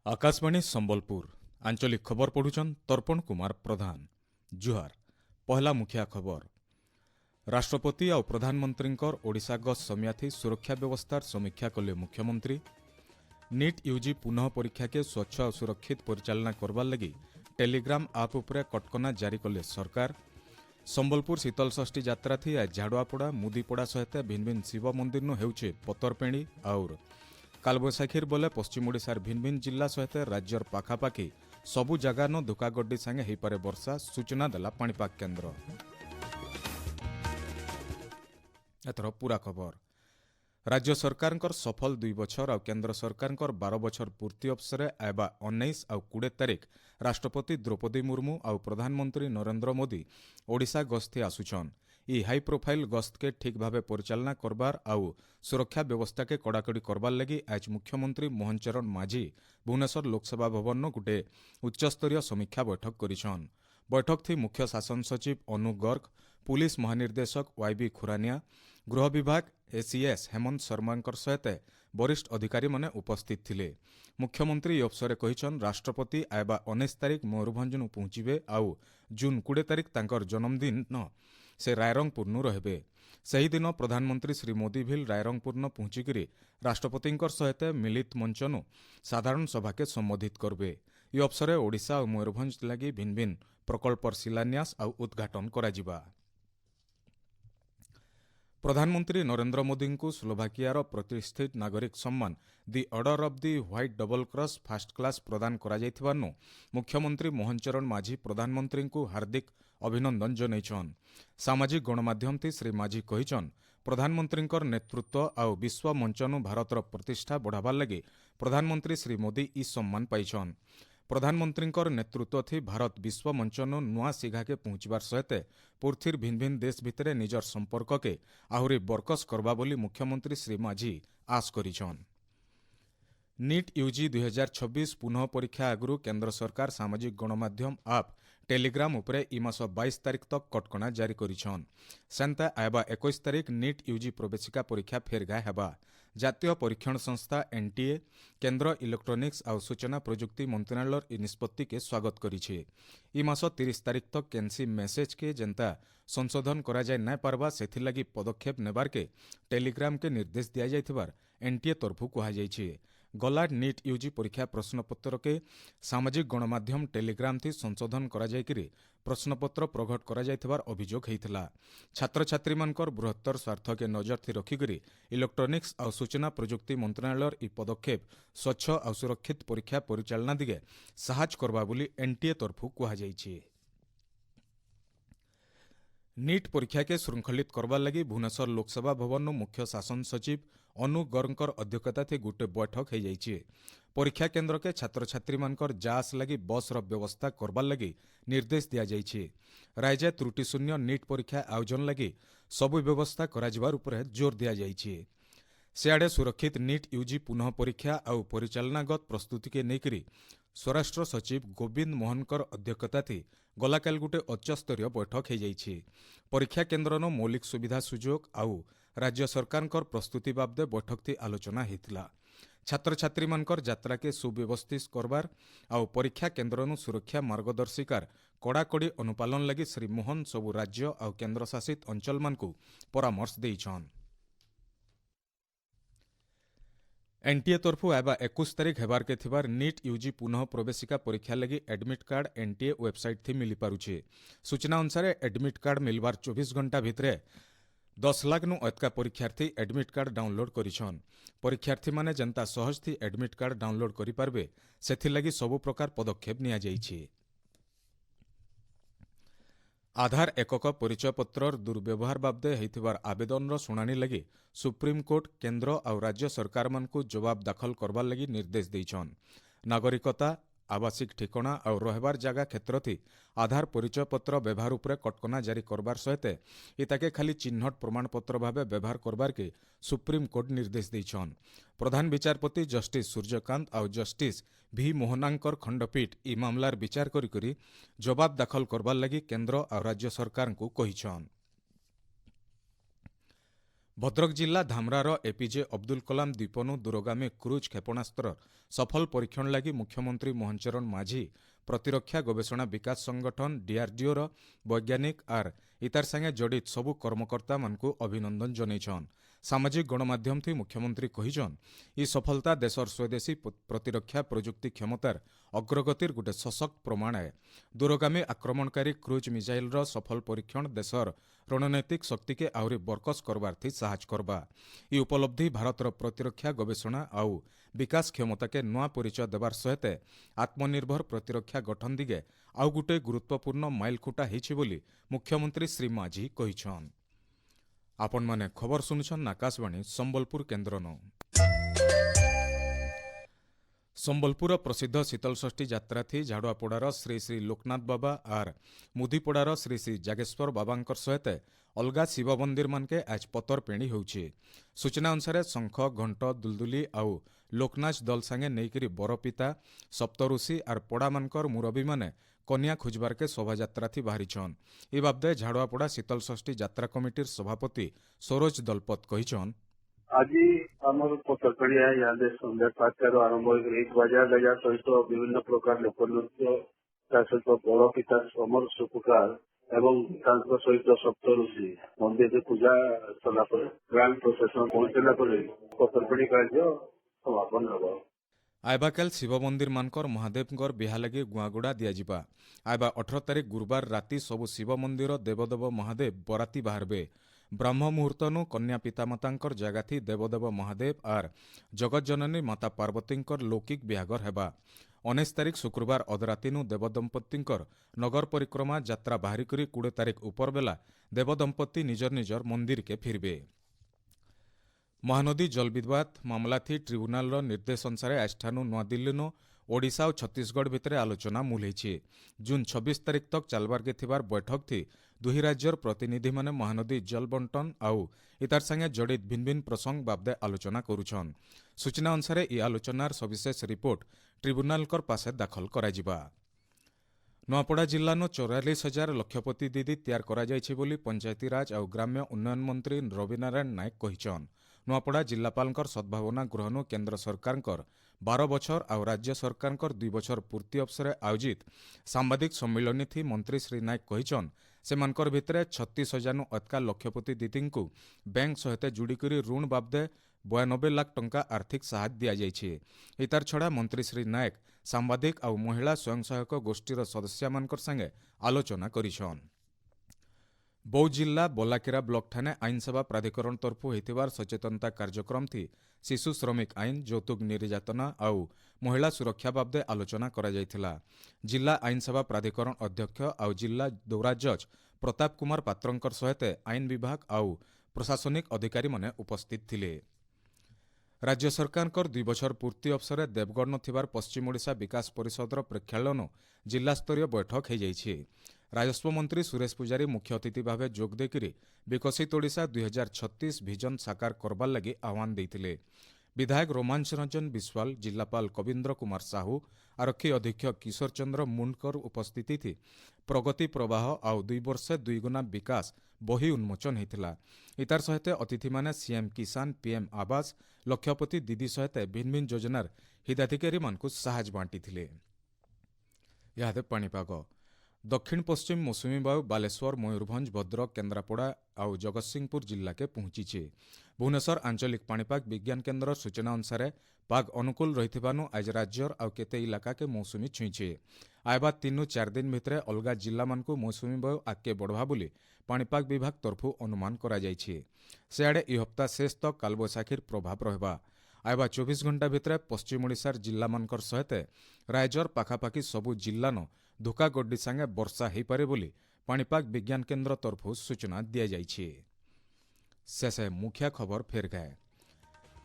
आकाशवाणी संबलपुर आंचलिक खबर पढ़ुछन तर्पण कुमार प्रधान। जुहार। पहला मुखिया खबर। राष्ट्रपति और प्रधानमंत्री ओडिशा गस्त समियाथी सुरक्षा व्यवस्थार समीक्षा कले मुख्यमंत्री। नीट यूजी पुनः परीक्षा के स्वच्छ और सुरक्षित परिचालना करबार लगी टेलीग्राम आप उपरे कटकना जारी कले सरकार। संबलपुर शीतल षष्ठी यात्रा थी आज झाड़ुआपड़ा मुदीपड़ा सहित भिन्न भिन्न शिव मंदिर हेउछे पतरपेणी और कालबैशाखीर बोले पश्चिम ओडिशार भिन्न भिन्न जिला सहित राज्यर पाखापाखि सबु जगार धुकागड्डी सांगे होईपारे वर्षा सूचना देला पाणीपाग केन्द्र। एथर पूरा खबर। राज्य सरकार सफल 2 बछर और केन्द्र सरकार 12 बछर पूर्ति अवसर आयबा 19 और 20 तारीख राष्ट्रपति द्रौपदी मुर्मू और प्रधानमंत्री नरेंद्र मोदी ओडिशा गस्ती आसुछन। ई हाई प्रोफाइल गस्त के ठीक भावे परिचालना करबार और सुरक्षा व्यवस्था के कड़ाकड़ी करबार लगी आज मुख्यमंत्री मोहन चरण माझी भुवनेश्वर लोकसभा भवन गोटे उच्चस्तरीय समीक्षा बैठक करिछन। बैठक थी मुख्य शासन सचिव अनु गर्ग, पुलिस महानिर्देशक वाईबी खुरानिया, गृह विभाग एसीएस हेमंत शर्मा सहित वरिष्ठ अधिकारी माने उपस्थित थिले। मुख्यमंत्री अवसर कहिछन राष्ट्रपति आयबा 19 तारीख मयूरभंज पहुंचबे और जून 20 तारीख तांकर जन्मदिन से रायरंगपुर रहबे। सही दिन प्रधानमंत्री श्री मोदी भी रायरंगपुर पहुंचिकी राष्ट्रपति सहित मिलित मंचनु साधारण सभा के संबोधित करबे। ई अवसर ओडिशा और मयूरभंज लगी भिन्न भिन्न प्रकल्पर शिलान्यास और उद्घाटन कराजिबा। प्रधानमंत्री नरेंद्र मोदी को स्लोभाकियार प्रतिष्ठित नागरिक सम्मान the order of the white double cross first class प्रदान कराଯାଇथिबारनु मुख्यमंत्री मोहन चरण माझी प्रधानमंत्री को हार्दिक अभिनंदन जनैछन। सामाजिक गणमाध्यम थी श्री माझी कहिछन प्रधानमंत्री नेतृत्व और विश्व मंचनु भारतर प्रतिष्ठा बढ़ाबार लगी प्रधानमंत्री श्री मोदी ई सम्मान पाइछन। प्रधानमंत्री नेतृत्व थी भारत विश्व मंचनु नुआ सिघा के पहुंचबार सहित पूर्थिर भिन्न भिन्न देश भितर निजर संपर्क के आहुरी बरकस करबा बोली मुख्यमंत्री श्री माझी आश करिछन। नीट यूजी 2026 पुनः परीक्षा आगु केन्द्र सरकार सामाजिक गणमाध्यम आप टेलीग्राम उपरे ई मास 22 तारीख तक कटकणा जारी करिछन। सेंता आयबा 21 तारीख नीट यूजी प्रवेशिका परीक्षा फेरघा हेबा। जातीय परीक्षण संस्था एनटीए केन्द्र इलेक्ट्रोनिक्स और सूचना प्रजुक्ति मंत्रालय निष्पत्ति के स्वागत करिछे। ई मास 30 तारीख तक केनसी मेसेज के जनता संशोधन करा जाय ना पारबा सेथिलागी पदक्षेप नेबार के टेलीग्राम के निर्देश दिया जायथिबार एनटीए तरफु कहा जायछे। गला नीट यूजी परीक्षा प्रश्नपत्र के सामाजिक गणमाध्यम टेलीग्राम थी संशोधन करा जायकिरी प्रश्नपत्र प्रकट करा जायथिबार अभियोग हेइथिला। छात्र छात्री मानकर बृहत्तर स्वार्थ के नजर थी रखिकरी इलेक्ट्रोनिक्स और सूचना प्रजुक्ति मंत्रालय ई पदक्षेप स्वच्छ और सुरक्षित परीक्षा परिचालना दिगे साहाय्य करबा बोली एनटीए तरफु कहा जायछि। नीट परीक्षा के श्रृंखलित करबार लगी भुवनेश्वर लोकसभा भवन मुख्य शासन सचिव अनु गर्ग अध्यक्षता थी गोटे बैठक हो जाइए। परीक्षा केन्द्र के छात्र छात्री मानकर जास लगी बस व्यवस्था करबार लगी निर्देश दिया जाइए। राज्य त्रुटि शून्य नीट परीक्षा आयोजन लगी सबु व्यवस्था कराजिबार उपरे जोर दिया जाइए। सियाड़े सुरक्षित नीट यूजी पुनः परीक्षा और परिचालनागत प्रस्तुति के नेकरी स्वराष्ट्र सचिव गोविंद मोहनकर अध्यक्षता थी गलाकाल गोटे उच्चस्तरीय बैठक हो जाइए। परीक्षा केन्द्र मौलिक सुविधा सुजोग और राज्य सरकार प्रस्तुति बाबदे बैठक थी आलोचना होता। छात्र छात्री मानकर यात्रा के सुव्यवस्थित करबार और परीक्षा केन्द्र सुरक्षा मार्गदर्शिकार कड़ाकड़ी अनुपालन लगी श्री मोहन सबु राज्य और केन्द्र शासित अंचल मानकु परामर्श देइछन। एनटीए तरफु आयबा 21 तारीख हेबार के थिबार नीट यूजी पुनः प्रवेशिका परीक्षा लगी एडमिट कार्ड एनटीए वेबसाइट थी मिली पारुछे। सूचना अनुसार एडमिट कार्ड मिलबार 24 घंटा भितरे 10 लाख नु अधिका परीक्षार्थी एडमिट कार्ड डाउनलोड करिछन। परीक्षार्थी माने जनता सहज थी एडमिट कार्ड डाउनलोड करि पारबे सेथिलागी सबु प्रकार पदक्षेप निया जाइछे। आधार एकक परिचय पत्र दुर्व्यवहार बाबदे होइथिबार आवेदन शुणाणी लगी सुप्रीमकोर्ट केन्द्र और राज्य सरकार मानकु जवाब दाखल करबार लगी निर्देश देइछन। नागरिकता आवासिक ठिकाना और रहबार जगह क्षेत्र थी आधार परिचय पत्र व्यवहार उपरे कटकना जारी करबार सहित इताके खाली चिन्हट प्रमाणपत्र भावे व्यवहार करबार के सुप्रीम कोर्ट निर्देश देइछन। प्रधान विचारपति जस्टिस सूर्यकांत और जस्टिस भी मोहनांकर खंडपीठ ई मामलार विचार करी जवाब दाखल करबार लगी केन्द्र और राज्य सरकार को कहिछन। ଭଦ୍ରକ ଜିଲ୍ଲା ଧାମରାର ଏପିଜେ ଅବଦୁଲ କଲାମ ଦ୍ୱୀପନୁ ଦୂରଗାମୀ କ୍ରୁଜ୍ କ୍ଷେପଣାସ୍ତ୍ର ସଫଳ ପରୀକ୍ଷଣ ଲାଗି ମୁଖ୍ୟମନ୍ତ୍ରୀ ମୋହନ ଚରଣ ମାଝୀ ପ୍ରତିରକ୍ଷା ଗବେଷଣା ବିକାଶ ସଂଗଠନ ଡିଆର୍ଡିଓର ବୈଜ୍ଞାନିକ ଆର୍ ଇତାର ସାଙ୍ଗେ ଜଡ଼ିତ ସବୁ କର୍ମକର୍ତ୍ତାମାନଙ୍କୁ ଅଭିନନ୍ଦନ ଜଣାଇଛନ୍। ସାମାଜିକ ଗଣମାଧ୍ୟମଥି ମୁଖ୍ୟମନ୍ତ୍ରୀ କହିଛନ୍ ଇ ସଫଳତା ଦେଶର ସ୍ୱଦେଶୀ ପ୍ରତିରକ୍ଷା ପ୍ରଯୁକ୍ତି କ୍ଷମତାର ଅଗ୍ରଗତିର ଗୋଟେ ସଶକ୍ତ ପ୍ରମାଣ ଏ। ଦୂରଗାମୀ ଆକ୍ରମଣକାରୀ କ୍ରୁଜ୍ ମିସାଇଲର ସଫଳ ପରୀକ୍ଷଣ ଦେଶର ରଣନୈତିକ ଶକ୍ତିକେ ଆହୁରି ବରକସ କରବାରଥି ସାହାଯ୍ୟ କରବା। ଇ ଉପଲବ୍ଧି ଭାରତର ପ୍ରତିରକ୍ଷା ଗବେଷଣା ଆଉ ବିକାଶ କ୍ଷମତାକେ ନୂଆ ପରିଚୟ ଦେବାର ସହିତ ଆତ୍ମନିର୍ଭର ପ୍ରତିରକ୍ଷା ଗଠନ ଦିଗେ ଆଉ ଗୋଟେ ଗୁରୁତ୍ୱପୂର୍ଣ୍ଣ ମାଇଲଖୁଣ୍ଟା ହେଇଛି ବୋଲି ମୁଖ୍ୟମନ୍ତ୍ରୀ ଶ୍ରୀ ମାଝୀ କହିଛନ୍। ଆପଣମାନେ ଖବର ଶୁଣୁଛନ୍ ଆକାଶବାଣୀ ସମ୍ବଲପୁର କେନ୍ଦ୍ରନୁ। ସମ୍ବଲପୁର ପ୍ରସିଦ୍ଧ ଶୀତଳଷଷ୍ଠୀ ଯାତ୍ରାଥି ଝାଡ଼ୁଆପଡ଼ାର ଶ୍ରୀ ଶ୍ରୀ ଲୋକନାଥ ବାବା ଆର୍ ମୁଦିପଡ଼ାର ଶ୍ରୀ ଶ୍ରୀ ଜାଗେଶ୍ୱର ବାବାଙ୍କର ସହିତ ଅଲଗା ଶିବ ମନ୍ଦିରମାନକେ ଆଜ ପତର ପେଣି ହେଉଛି। ସୂଚନା ଅନୁସାରେ ଶଙ୍ଖ ଘଣ୍ଟ ଦୁଲଦୁଲି ଆଉ ଲୋକନାଚ ଦଲ ସାଙ୍ଗେ ନେଇକିରି ବରପିତା ସପ୍ତଋଷି ଆର୍ ପଡ଼ାମାନଙ୍କର ମୁରବୀମାନେ କନ୍ୟା ଖୋଜବାରକେ ଶୋଭାଯାତ୍ରାଥି ବାହାରିଛନ୍। ଏ ବାବଦେ ଝାଡ଼ୁଆପଡ଼ା ଶୀତଳଷଷ୍ଠୀ ଯାତ୍ରା କମିଟିର ସଭାପତି ସରୋଜ ଦଲପତ କହିଛନ୍ ଆଜି ଆମର ପତରପଡ଼ିଆ ଇହାଦେ ସନ୍ଧ୍ୟା 7ଟାରୁ ଆରମ୍ଭ ହୋଇକରି 1 ବଜା ଗଜା ସହିତ ବିଭିନ୍ନ ପ୍ରକାର ଲୋକନୃତ୍ୟ ତା ସହିତ ବଡ଼ ପିତା ସମର ସୁପୁକାର ଏବଂ ତାଙ୍କ ସହିତ ସପ୍ତଋଷି ମନ୍ଦିରରେ ପୂଜା ସରିଲା ପରେ ଗ୍ରାଣ୍ଡ ପ୍ରୋସେସନ ପହଞ୍ଚିଲା ପରେ ପତରପଡ଼ି କାର୍ଯ୍ୟ ସମାପନ ହେବ। ଆଇବାକାଲ ଶିବ ମନ୍ଦିରମାନଙ୍କର ମହାଦେବଙ୍କର ବିହା ଲାଗି ଗୁଆଗୁଡ଼ା ଦିଆଯିବା। ଆଇବା 18 ତାରିଖ ଗୁରୁବାର ରାତି ସବୁ ଶିବ ମନ୍ଦିର ଦେବଦେବ ମହାଦେବ ବରାତି ବାହାରବେ। ବ୍ରହ୍ମ ମୁହୂର୍ତ୍ତନୁ କନ୍ୟା ପିତାମାତାଙ୍କର ଜାଗାଥି ଦେବଦେବ ମହାଦେବ ଆର୍ ଜଗତଜନନୀ ମାତା ପାର୍ବତୀଙ୍କର ଲୌକିକ ବିହାଘର ହେବା। 19 ତାରିଖ ଶୁକ୍ରବାର ଅଧରାତିନୁ ଦେବଦମ୍ପତିଙ୍କର ନଗର ପରିକ୍ରମା ଯାତ୍ରା ବାହାରିକରି 20 ତାରିଖ ଉପରବେଲା ଦେବଦମ୍ପତି ନିଜର ନିଜର ମନ୍ଦିରକେ ଫିରବେ। ମହାନଦୀ ଜଳବିବାଦ ମାମଲାଥି ଟ୍ରିବ୍ୟୁନାଲର ନିର୍ଦ୍ଦେଶ ଅନୁସାରେ ଆଜିଠାନୁ ନୂଆଦିଲ୍ଲୀନୁ ଓଡ଼ିଶା ଓ ଛତିଶଗଡ଼ ଭିତରେ ଆଲୋଚନା ମୂଲ ହେଇଛି। ଜୁନ୍ 26 ତାରିଖ ତକ ଚାଲବାରକେ ଥିବାର ବୈଠକଥି ଦୁହି ରାଜ୍ୟର ପ୍ରତିନିଧିମାନେ ମହାନଦୀ ଜଳ ବଣ୍ଟନ ଆଉ ଇତାର ସାଙ୍ଗେ ଜଡ଼ିତ ଭିନ୍ନ ଭିନ୍ନ ପ୍ରସଙ୍ଗ ବାବଦେ ଆଲୋଚନା କରୁଛନ୍। ସୂଚନା ଅନୁସାରେ ଇ ଆଲୋଚନାର ସବିଶେଷ ରିପୋର୍ଟ ଟ୍ରିବ୍ୟୁନାଲଙ୍କର ପାଶେ ଦାଖଲ କରାଯିବା। ନୂଆପଡ଼ା ଜିଲ୍ଲାନୁ 44,000 ଲକ୍ଷପତି ଦିଦି ତିଆର କରାଯାଇଛି ବୋଲି ପଞ୍ଚାୟତିରାଜ ଆଉ ଗ୍ରାମ୍ୟ ଉନ୍ନୟନ ମନ୍ତ୍ରୀ ରବିନାରାୟଣ ନାୟକ କହିଛନ୍। ନୂଆପଡ଼ା ଜିଲ୍ଲାପାଳଙ୍କର ସଦ୍ଭାବନା ଗୃହନୁ କେନ୍ଦ୍ର ସରକାରଙ୍କର 12 ବଛର ଆଉ ରାଜ୍ୟ ସରକାରଙ୍କର 2 ବଛର ପୂର୍ତ୍ତି ଅବସରରେ ଆୟୋଜିତ ସାମ୍ବାଦିକ ସମ୍ମିଳନୀ ଥି ମନ୍ତ୍ରୀ ଶ୍ରୀ ନାୟକ କହିଛନ୍ ସେମାନଙ୍କର ଭିତରେ 36,000 ଅଧିକା ଲକ୍ଷପତି ଦିଦିଙ୍କୁ ବ୍ୟାଙ୍କ ସହିତ ଯୋଡ଼ିକରି ଋଣ ବାବଦେ 92 ଲାଖ ଟଙ୍କା ଆର୍ଥିକ ସାହାଯ୍ୟ ଦିଆଯାଇଛି। ଇତାର ଛଡ଼ା ମନ୍ତ୍ରୀ ଶ୍ରୀ ନାୟକ ସାମ୍ବାଦିକ ଆଉ ମହିଳା ସ୍ୱୟଂସହାୟକ ଗୋଷ୍ଠୀର ସଦସ୍ୟମାନଙ୍କର ସାଙ୍ଗେ ଆଲୋଚନା କରିଛନ୍। ବୌଦ୍ଧ ଜିଲ୍ଲା ବଲାକିରା ବ୍ଲକ ଠାନେ ଆଇନସେବା ପ୍ରାଧିକରଣ ତରଫୁ ହୋଇଥିବାର ସଚେତନତା କାର୍ଯ୍ୟକ୍ରମ ଥି ଶିଶୁ ଶ୍ରମିକ ଆଇନ ଯୌତୁକ ନିର୍ଯାତନା ଆଉ ମହିଳା ସୁରକ୍ଷା ବାବଦେ ଆଲୋଚନା କରାଯାଇଥିଲା। ଜିଲ୍ଲା ଆଇନସେବା ପ୍ରାଧିକରଣ ଅଧ୍ୟକ୍ଷ ଆଉ ଜିଲ୍ଲା ଦୌରା ଜଜ୍ ପ୍ରତାପ କୁମାର ପାତ୍ରଙ୍କର ସହିତ ଆଇନ ବିଭାଗ ଆଉ ପ୍ରଶାସନିକ ଅଧିକାରୀମାନେ ଉପସ୍ଥିତ ଥିଲେ। ରାଜ୍ୟ ସରକାରଙ୍କର 2 ବଛର ପୂର୍ତ୍ତି ଅବସରରେ ଦେବଗଡ଼ନ ଥିବାର ପଶ୍ଚିମ ଓଡ଼ିଶା ବିକାଶ ପରିଷଦର ପ୍ରେକ୍ଷାଳୟନୁ ଜିଲ୍ଲାସ୍ତରୀୟ ବୈଠକ ହୋଇଯାଇଛି। ରାଜସ୍ୱ ମନ୍ତ୍ରୀ ସୁରେଶ ପୂଜାରୀ ମୁଖ୍ୟ ଅତିଥି ଭାବେ ଯୋଗ ଦେଇକରି ବିକଶିତ ଓଡ଼ିଶା 2036 ଭିଜନ ସାକାର କରବାର ଲାଗି ଆହ୍ୱାନ ଦେଇଥିଲେ। ବିଧାୟକ ରୋମାଞ୍ଚ ରଞ୍ଜନ ବିଶ୍ୱାଳ, ଜିଲ୍ଲାପାଳ କବୀନ୍ଦ୍ର କୁମାର ସାହୁ, ଆରକ୍ଷୀ ଅଧୀକ୍ଷକ କିଶୋର ଚନ୍ଦ୍ର ମୁଣ୍ଡଙ୍କର ଉପସ୍ଥିତି ପ୍ରଗତି ପ୍ରବାହ ଆଉ 2 ବର୍ଷେ 2 ଗୁଣା ବିକାଶ ବହି ଉନ୍ମୋଚନ ହୋଇଥିଲା। ଇତାର ସହିତ ଅତିଥିମାନେ ସିଏମ୍ କିଷାନ, ପିଏମ୍ ଆବାସ, ଲକ୍ଷପତି ଦିଦି ସହିତ ଭିନ୍ନ ଭିନ୍ନ ଯୋଜନାର ହିତାଧିକାରୀମାନଙ୍କୁ ସାହାଯ୍ୟ ବାଣ୍ଟିଥିଲେ। ଇହାଦେ ପାଣିପାଗ। ଦକ୍ଷିଣ ପଶ୍ଚିମ ମୌସୁମୀ ବାୟୁ ବାଲେଶ୍ୱର, ମୟୂରଭଞ୍ଜ, ଭଦ୍ରକ, କେନ୍ଦ୍ରାପଡ଼ା ଆଉ ଜଗତସିଂହପୁର ଜିଲ୍ଲାକେ ପହଞ୍ଚିଛି। ଭୁବନେଶ୍ୱର ଆଞ୍ଚଳିକ ପାଣିପାଗ ବିଜ୍ଞାନ କେନ୍ଦ୍ର ସୂଚନା ଅନୁସାରେ ପାଗ ଅନୁକୂଳ ରହିଥିବାନୁ ଆଜି ରାଜ୍ୟର ଆଉ କେତେ ଇଲାକାକେ ମୌସୁମୀ ଛୁଇଁଛି। ଆଇବା 3-4 ଦିନ ଭିତରେ ଅଲଗା ଜିଲ୍ଲାମାନଙ୍କୁ ମୌସୁମୀ ବାୟୁ ଆଗକେ ବଢ଼ବା ବୋଲି ପାଣିପାଗ ବିଭାଗ ତରଫୁ ଅନୁମାନ କରାଯାଇଛି। ସେଆଡ଼େ ଇ ହପ୍ତା ଶେଷ ତକ କାଲବୈଶାଖୀର ପ୍ରଭାବ ରହିବା। ଆଇବା 24 ଘଣ୍ଟା ଭିତରେ ପଶ୍ଚିମ ଓଡ଼ିଶାର ଜିଲ୍ଲାମାନଙ୍କର ସହିତ ରାଜ୍ୟର ପାଖାପାଖି ସବୁ ଜିଲ୍ଲାନ ଧୁକାଗଡ୍ଡି ସାଙ୍ଗେ ବର୍ଷା ହୋଇପାରେ ବୋଲି ପାଣିପାଗ ବିଜ୍ଞାନ କେନ୍ଦ୍ର ତରଫୁ ସୂଚନା ଦିଆଯାଇଛି। ଶେଷେ ମୁଖ୍ୟ ଖବର ଫେରଗାଏ।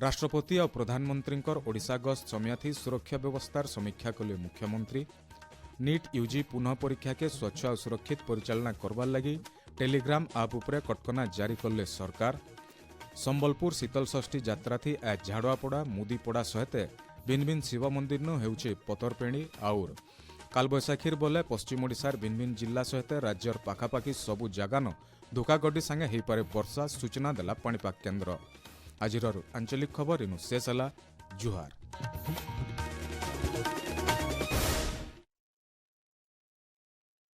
ରାଷ୍ଟ୍ରପତି ଆଉ ପ୍ରଧାନମନ୍ତ୍ରୀଙ୍କର ଓଡ଼ିଶା ଗସ୍ତ ସମୟଥି ସୁରକ୍ଷା ବ୍ୟବସ୍ଥାର ସମୀକ୍ଷା କଲେ ମୁଖ୍ୟମନ୍ତ୍ରୀ। ନିଟ୍ ୟୁଜି ପୁନଃ ପରୀକ୍ଷାକେ ସ୍ୱଚ୍ଛ ଆଉ ସୁରକ୍ଷିତ ପରିଚାଳନା କରବାର ଲାଗି ଟେଲିଗ୍ରାମ ଆପ୍ ଉପରେ କଟକଣା ଜାରି କଲେ ସରକାର। ସମ୍ବଲପୁର ଶୀତଳଷଷ୍ଠୀ ଯାତ୍ରାଥି ଆଜ ଝାଡ଼ୁଆପଡ଼ା ମୁଦିପଡ଼ା ସହିତ ଭିନ୍ନ ଭିନ୍ନ ଶିବ ମନ୍ଦିରନୁ ହେଉଛି ପତରପେଣି ଆଉର କାଲବୈଶାଖୀର ବୋଲେ ପଶ୍ଚିମ ଓଡ଼ିଶାର ଭିନ୍ନ ଭିନ୍ନ ଜିଲ୍ଲା ସହିତ ରାଜ୍ୟର ପାଖାପାଖି ସବୁ ଜାଗାନ ଧୁକାଗଡି ସାଙ୍ଗେ ହେଇପାରେ ବର୍ଷା ସୂଚନା ଦେଲା ପାଣିପାଗ କେନ୍ଦ୍ର। ଆଜିର ଆଞ୍ଚଳିକ ଖବର ଇନୁ ଶେଷ ହେଲା। ଜୁହାର।